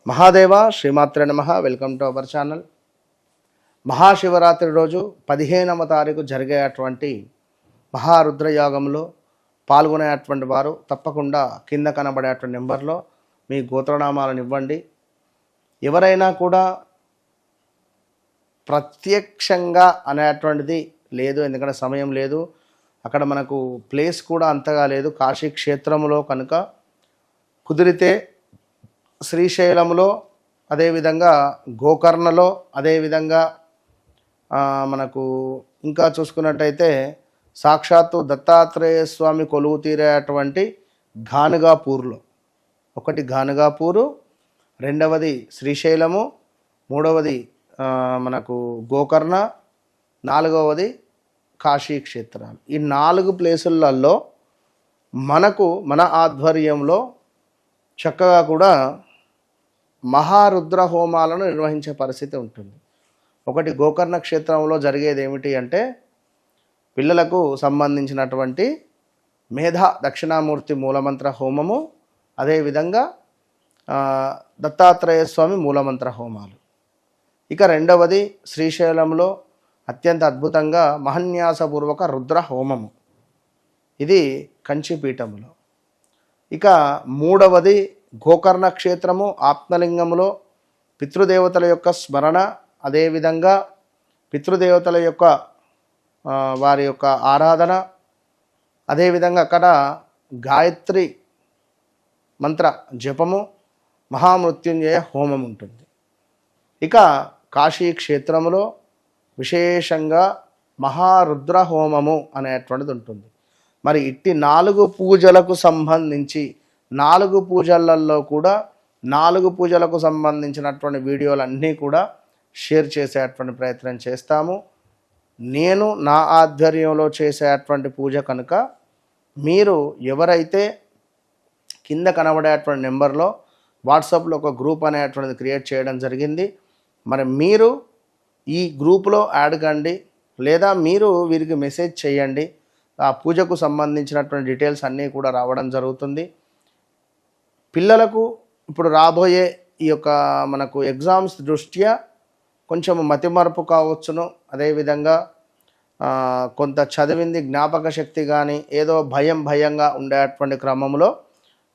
మహాదేవ శ్రీమాత్రే నమః. Welcome to our channel. Mahashivratri రోజు 15వ తారీఖు జరిగేటువంటి మహారుద్రయాగంలో పాల్గొనేటువంటి వారు తప్పకుండా కింద కనబడేటువంటి నెంబర్లో మీ గోత్రనామాలను ఇవ్వండి. ఎవరైనా కూడా ప్రత్యక్షంగా అనేటువంటిది లేదు, ఎందుకంటే సమయం లేదు, అక్కడ మనకు ప్లేస్ కూడా అంతగా లేదు. కాశీ క్షేత్రంలో కనుక కుదిరితే శ్రీశైలంలో, అదేవిధంగా గోకర్ణలో, అదేవిధంగా మనకు ఇంకా చూసుకున్నట్టయితే సాక్షాత్తు దత్తాత్రేయ స్వామి కొలువు తీరేటువంటి ఘానుగాపూర్లో, ఒకటి ఘానుగాపూరు, రెండవది శ్రీశైలము, మూడవది మనకు గోకర్ణ, నాలుగవది కాశీ క్షేత్రాలు. ఈ 4 ప్లేసులలో మనకు మన ఆధ్వర్యంలో చక్కగా కూడా మహారుద్ర హోమాలను నిర్వహించే పరిస్థితి ఉంటుంది. ఒకటి గోకర్ణ క్షేత్రంలో జరిగేది ఏమిటి అంటే పిల్లలకు సంబంధించినటువంటి మేధా దక్షిణామూర్తి మూలమంత్ర హోమము, అదేవిధంగా దత్తాత్రేయ స్వామి మూలమంత్ర హోమాలు. ఇక రెండవది శ్రీశైలంలో అత్యంత అద్భుతంగా మహన్యాసపూర్వక రుద్ర హోమము, ఇది కంచిపీఠములో. ఇక మూడవది గోకర్ణ క్షేత్రము ఆత్మలింగములో పితృదేవతల యొక్క స్మరణ, అదేవిధంగా పితృదేవతల యొక్క వారి యొక్క ఆరాధన, అదేవిధంగా అక్కడ గాయత్రి మంత్ర జపము, మహామృత్యుంజయ హోమం ఉంటుంది. ఇక కాశీ క్షేత్రములో విశేషంగా మహారుద్ర హోమము అనేటువంటిది ఉంటుంది. మరి ఇట్టి 4 పూజలకు సంబంధించి 4 పూజలలో కూడా 4 పూజలకు సంబంధించినటువంటి వీడియోలన్నీ కూడా షేర్ చేసేటువంటి ప్రయత్నం చేస్తాము. నేను నా ఆధ్వర్యంలో చేసేటువంటి పూజ కనుక మీరు ఎవరైతే కింద కనబడేటువంటి నెంబర్లో వాట్సాప్లో ఒక గ్రూప్ అనేటువంటిది క్రియేట్ చేయడం జరిగింది. మరి మీరు ఈ గ్రూపులో యాడ్ కండి, లేదా మీరు వీరికి మెసేజ్ చేయండి. ఆ పూజకు సంబంధించినటువంటి డీటెయిల్స్ అన్నీ కూడా రావడం జరుగుతుంది. పిల్లలకు ఇప్పుడు రాబోయే ఈ యొక్క మనకు ఎగ్జామ్స్ దృష్ట్యా కొంచెం మతిమరుపు కావచ్చును, అదేవిధంగా కొంత చదివింది జ్ఞాపక శక్తి కానీ ఏదో భయంగా ఉండేటువంటి క్రమంలో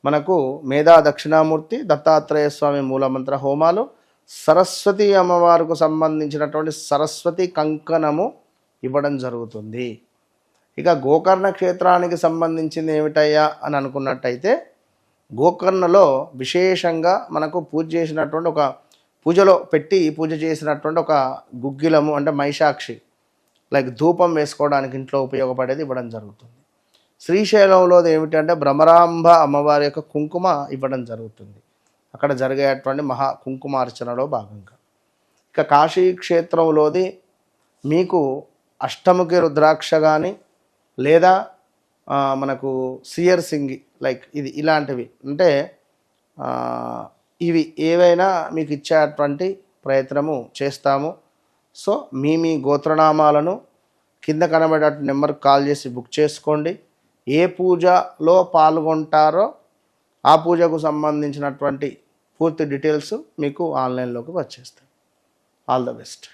మనకు మేధా దక్షిణామూర్తి దత్తాత్రేయ స్వామి మూలమంత్ర హోమాలు, సరస్వతి అమ్మవారికి సంబంధించినటువంటి సరస్వతి కంకణము ఇవ్వడం జరుగుతుంది. ఇక గోకర్ణ క్షేత్రానికి సంబంధించింది ఏమిటయ్యా అని అనుకున్నట్టయితే గోకర్ణలో విశేషంగా మనకు పూజ చేసినటువంటి ఒక పూజలో పెట్టి పూజ చేసినటువంటి ఒక గుగ్గిలము అంటే మైషాక్షి లైక్ ధూపం వేసుకోవడానికి ఇంట్లో ఉపయోగపడేది ఇవ్వడం జరుగుతుంది. శ్రీశైలంలో ఏమిటంటే భ్రమరాంబ అమ్మవారి యొక్క కుంకుమ ఇవ్వడం జరుగుతుంది. అక్కడ జరిగేటువంటి మహా కుంకుమార్చనలో భాగంగా. ఇక కాశీ క్షేత్రంలోది మీకు అష్టముఖి రుద్రాక్ష కానీ లేదా మనకు సియర్ సింగి లైక్ ఇది ఇలాంటివి అంటే ఇవి ఏవైనా మీకు ఇచ్చేటువంటి ప్రయత్నము చేస్తాము. సో మీ గోత్రనామాలను కింద కనబడే నెంబర్కి కాల్ చేసి బుక్ చేసుకోండి. ఏ పూజలో పాల్గొంటారో ఆ పూజకు సంబంధించినటువంటి పూర్తి డీటెయిల్స్ మీకు ఆన్లైన్లోకి వచ్చేస్తాయి. All the best.